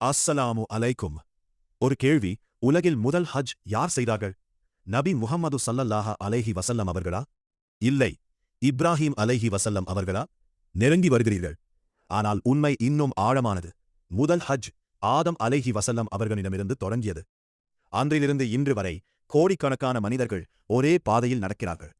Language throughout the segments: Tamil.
அஸ்ஸலாமு அலைக்கும். ஒரு கேள்வி. உலகில் முதல் ஹஜ் யார் செய்தார்கள்? நபி முஹம்மது ஸல்லல்லாஹு அலைஹி வஸல்லம் அவர்களா? இல்லை. இப்ராஹீம் அலைஹி வஸல்லம் அவர்களா? நெருங்கி வருகிறீர்கள். ஆனால் உண்மை இன்னும் ஆழமானது. முதல் ஹஜ் ஆதம் அலைஹி வஸல்லம் அவர்களிடமிருந்து தொடங்கியது. அன்றிலிருந்து இன்று வரை கோடிக்கணக்கான மனிதர்கள் ஒரே பாதையில் நடக்கிறார்கள்.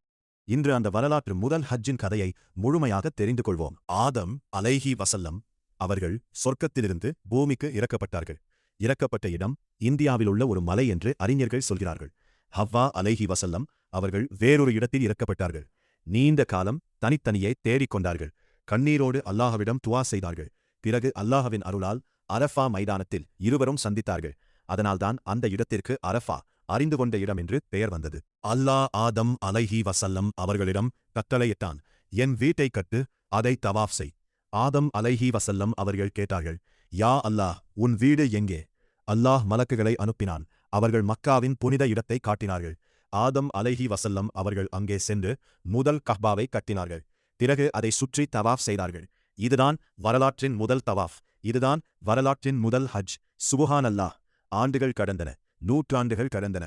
இன்று அந்த வரலாற்று முதல் ஹஜ்ஜின் கதையை முழுமையாக தெரிந்து கொள்வோம். ஆதம் அலைஹி வஸல்லம் அவர்கள் சொர்க்கத்திலிருந்து பூமிக்கு இறக்கப்பட்டார்கள். இறக்கப்பட்ட இடம் இந்தியாவில் உள்ள ஒரு மலை என்று அறிஞர்கள் சொல்கிறார்கள். ஹவ்வா அலைஹி வஸல்லம் அவர்கள் வேறொரு இடத்தில் இறக்கப்பட்டார்கள். நீண்ட காலம் தனித்தனியே தேடிக்கொண்டார்கள். கண்ணீரோடு அல்லாஹ்விடம் துஆ செய்தார்கள். பிறகு அல்லாஹ்வின் அருளால் அரஃபா மைதானத்தில் இருவரும் சந்தித்தார்கள். அதனால்தான் அந்த இடத்திற்கு அரஃபா, அறிந்து கொண்ட இடம் என்று பெயர் வந்தது. அல்லாஹ் ஆதம் அலைஹி வஸல்லம் அவர்களிடம் கட்டளையிட்டான், என் வீட்டை கட்டு, அதை தவாஃப் செய். ஆதம் அலைஹி வஸல்லம் அவர்கள் கேட்டார்கள், யா அல்லாஹ், உன் வீடு எங்கே? அல்லாஹ் மலக்குகளை அனுப்பினான். அவர்கள் மக்காவின் புனித இடத்தை காட்டினார்கள். ஆதம் அலைஹி வஸல்லம் அவர்கள் அங்கே சென்று முதல் கஹ்பாவை கட்டினார்கள். பிறகு அதை சுற்றி தவாஃப் செய்தார்கள். இதுதான் வரலாற்றின் முதல் தவாஃப். இதுதான் வரலாற்றின் முதல் ஹஜ். சுப்ஹானல்லாஹ். ஆண்டுகள் கடந்தன, நூற்றாண்டுகள் கடந்தன.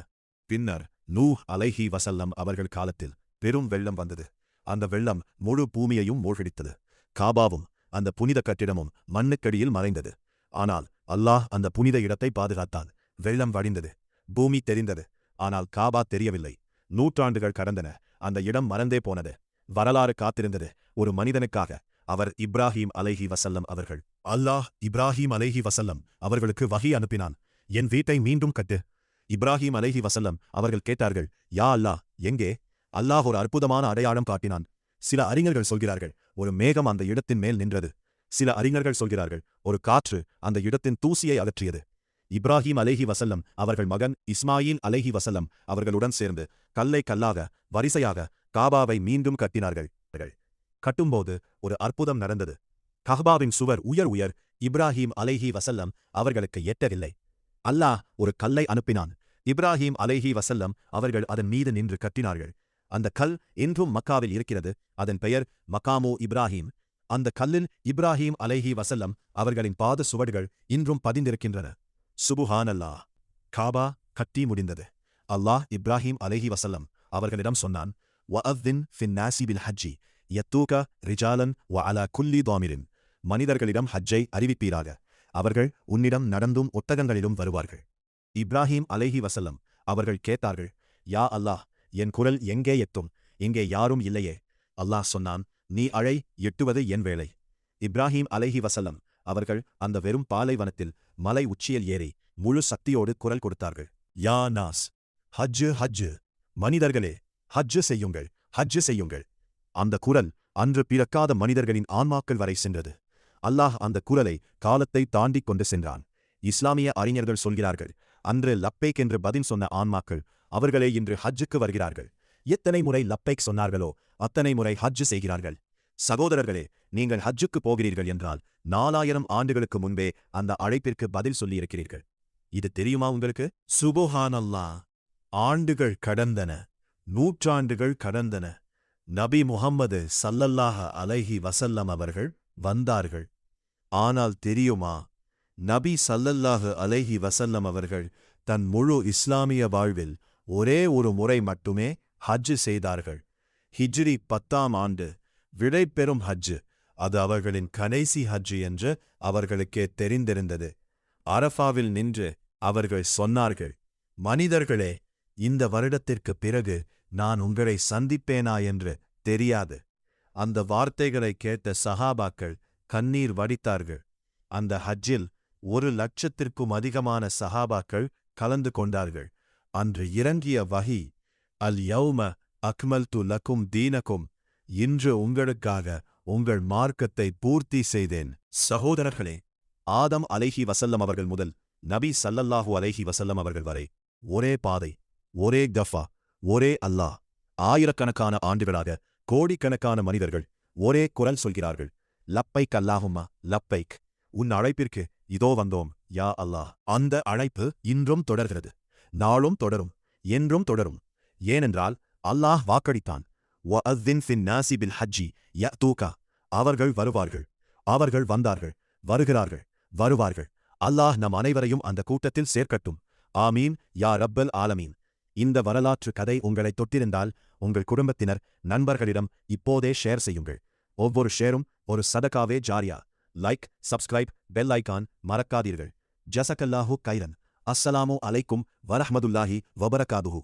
பின்னர் நூஹ் அலைஹி வஸல்லம் அவர்கள் காலத்தில் பெரும் வெள்ளம் வந்தது. அந்த வெள்ளம் முழு பூமியையும் மூழ்கடித்தது. காபாவும் அந்த புனித கட்டிடமும் மண்ணுக்கடியில் மறைந்தது. ஆனால் அல்லாஹ் அந்த புனித இடத்தை பாதுகாத்தான். வெள்ளம் வடிந்தது, பூமி தெரிந்தது. ஆனால் காபா தெரியவில்லை. நூற்றாண்டுகள் கடந்தன, அந்த இடம் மறந்தே போனது. வரலாறு காத்திருந்தது ஒரு மனிதனுக்காக. அவர் இப்ராஹீம் அலைஹி வஸல்லம் அவர்கள். அல்லாஹ் இப்ராஹீம் அலைஹி வஸல்லம் அவர்களுக்கு வஹி அனுப்பினான், என் வீட்டை மீண்டும் கட்டு. இப்ராஹீம் அலைஹி வஸல்லம் அவர்கள் கேட்டார்கள், யா அல்லாஹ், எங்கே? அல்லாஹ் ஒரு அற்புதமான அடையாளம் காட்டினான். சில அறிஞர்கள் சொல்கிறார்கள், ஒரு மேகம் அந்த இடத்தின் மேல் நின்றது. சில அறிஞர்கள் சொல்கிறார்கள், ஒரு காற்று அந்த இடத்தின் தூசியை அகற்றியது. இப்ராஹீம் அலைஹி வஸல்லம் அவர்கள் மகன் இஸ்மாயில் அலைஹி வஸல்லம் அவர்களுடன் சேர்ந்து கல்லை கல்லாக வரிசையாக காபாவை மீண்டும் கட்டினார்கள். கட்டும்போது ஒரு அற்புதம் நடந்தது. கஹ்பாவின் சுவர் உயர் இப்ராஹீம் அலைஹி வஸல்லம் அவர்களுக்கு எட்டவில்லை. அல்லாஹ் ஒரு கல்லை அனுப்பினான். இப்ராஹீம் அலைஹி வஸல்லம் அவர்கள் அதன் மீது நின்று கட்டினார்கள். அந்த கல் இன்றும் மக்காவில் இருக்கிறது. அதன் பெயர் மகாமு இப்ராஹீம். அந்த கல்லில் இப்ராஹீம் அலைஹி வஸல்லம் அவர்களின் பாத சுவடுகள் இன்றும் பதிந்திருக்கின்றன. சுப்ஹானல்லாஹ். காபா கட்டி முடிந்தது. அல்லாஹ் இப்ராஹீம் அலைஹி வஸல்லம் அவர்களிடம் சொன்னான், வஅذின் ஃபின் நாஸி பில் ஹஜ்ஜி யத்தூக ரிஜாலன் வ அலா குல்லி தாமிரின். மனிதர்களிடம் ஹஜ்ஜை அறிவிப்பீராக. அவர்கள் உன்னிடம் நடந்தும் ஒட்டகங்களிலும் வருவார்கள். இப்ராஹீம் அலைஹி வஸல்லம் அவர்கள் கேட்டார்கள், யா அல்லாஹ், என் குரல் எங்கே எட்டும்? இங்கே யாரும் இல்லையே. அல்லாஹ் சொன்னான், நீ அழை, எட்டுவது என் வேலை. இப்ராஹீம் அலைஹி வஸல்லம் அவர்கள் அந்த வெறும் பாலைவனத்தில் மலை உச்சியில் ஏறி முழு சக்தியோடு குரல் கொடுத்தார்கள், யா நாஸ், ஹஜ்ஜு ஹஜ்ஜு, மனிதர்களே, ஹஜ்ஜு செய்யுங்கள், ஹஜ்ஜு செய்யுங்கள். அந்த குரல் அன்று பிறக்காத மனிதர்களின் ஆன்மாக்கள் வரை சென்றது. அல்லாஹ் அந்த குரலை காலத்தை தாண்டிக் கொண்டு சென்றான். இஸ்லாமிய அறிஞர்கள் சொல்கிறார்கள், அன்று லப்பேக் என்று பதில் சொன்ன ஆன்மாக்கள் அவர்களே இன்று ஹஜ்ஜுக்கு வருகிறார்கள். எத்தனை முறை லப்பேக் சொன்னார்களோ அத்தனை முறை ஹஜ்ஜு செய்கிறார்கள். சகோதரர்களே, நீங்கள் ஹஜ்ஜுக்கு போகிறீர்கள் என்றால் 4000 ஆண்டுகளுக்கு முன்பே அந்த அழைப்பிற்கு பதில் சொல்லியிருக்கிறீர்கள். இது தெரியுமா உங்களுக்கு? சுப்ஹானல்லாஹ். ஆண்டுகள் கடந்தன, நூற்றாண்டுகள் கடந்தன. நபி முஹம்மது ஸல்லல்லாஹு அலைஹி வஸல்லம் அவர்கள் வந்தார்கள். ஆனால் தெரியுமா, நபி ஸல்லல்லாஹு அலைஹி வஸல்லம் அவர்கள் தன் முழு இஸ்லாமிய வாழ்வில் ஒரே ஒரு முறை மட்டுமே ஹஜ்ஜு செய்தார்கள். ஹிஜ்ரி 10ஆம் ஆண்டு விடைபெறும் ஹஜ்ஜு. அது அவர்களின் கடைசி ஹஜ்ஜு என்று அவர்களுக்கே தெரிந்திருந்தது. அரஃபாவில் நின்று அவர்கள் சொன்னார்கள், மனிதர்களே, இந்த வருடத்திற்கு பிறகு நான் உங்களை சந்திப்பேனா என்று தெரியாது. அந்த வார்த்தைகளை கேட்ட சஹாபாக்கள் கண்ணீர் வடித்தார்கள். அந்த ஹஜ்ஜில் 1,00,000க்கும் அதிகமான சஹாபாக்கள் கலந்து கொண்டார்கள். அன்று இறங்கிய வஹி, அல் யௌம அக்மல்து லக்கும் தீனக்கும், இன்று உங்களுக்காக உங்கள் மார்க்கத்தை பூர்த்தி செய்தேன். சகோதரர்களே, ஆதம் அலைஹி வஸல்லம் அவர்கள் முதல் நபி ஸல்லல்லாஹு அலைஹி வஸல்லம் அவர்கள் வரை ஒரே பாதை, ஒரே கஃபா, ஒரே அல்லாஹ். ஆயிரக்கணக்கான ஆண்டுகளாக கோடிக்கணக்கான மனிதர்கள் ஒரே குரல் சொல்கிறார்கள், லப்பைக் அல்லாஹும்மா லப்பைக். உன் அழைப்பிற்கு இதோ வந்தோம், யா அல்லாஹ். அந்த அழைப்பு இன்றும் தொடர்கிறது, நாளும் தொடரும், என்றும் தொடரும். ஏனென்றால் அல்லாஹ் வாக்களித்தான், வஅذின் ஃபின் நாஸி பில் ஹஜ்ஜி யஅதூக. அவர்கள் வருவார்கள், அவர்கள் வந்தார்கள், வருகிறார்கள், வருவார்கள். அல்லாஹ் நம் அனைவரையும் அந்த கூட்டத்தில் சேர்க்கட்டும். ஆமீன் யா ரப்பல் ஆலமீன். இந்த வரலாற்று கதை உங்களை தொட்டிருந்தால் உங்கள் குடும்பத்தினர் நண்பர்களிடம் இப்போதே ஷேர் செய்யுங்கள். ஒவ்வொரு ஷேரும் ஒரு சதகாவே ஜாரியா. லைக், சப்ஸ்கிரைப், பெல் ஐகான் மறக்காதீர்கள். ஜஸக்கல்லாஹு கைரன். அஸ்ஸலாமு அலைக்கும் வரஹ்மதுல்லாஹி வபரகாதுஹு.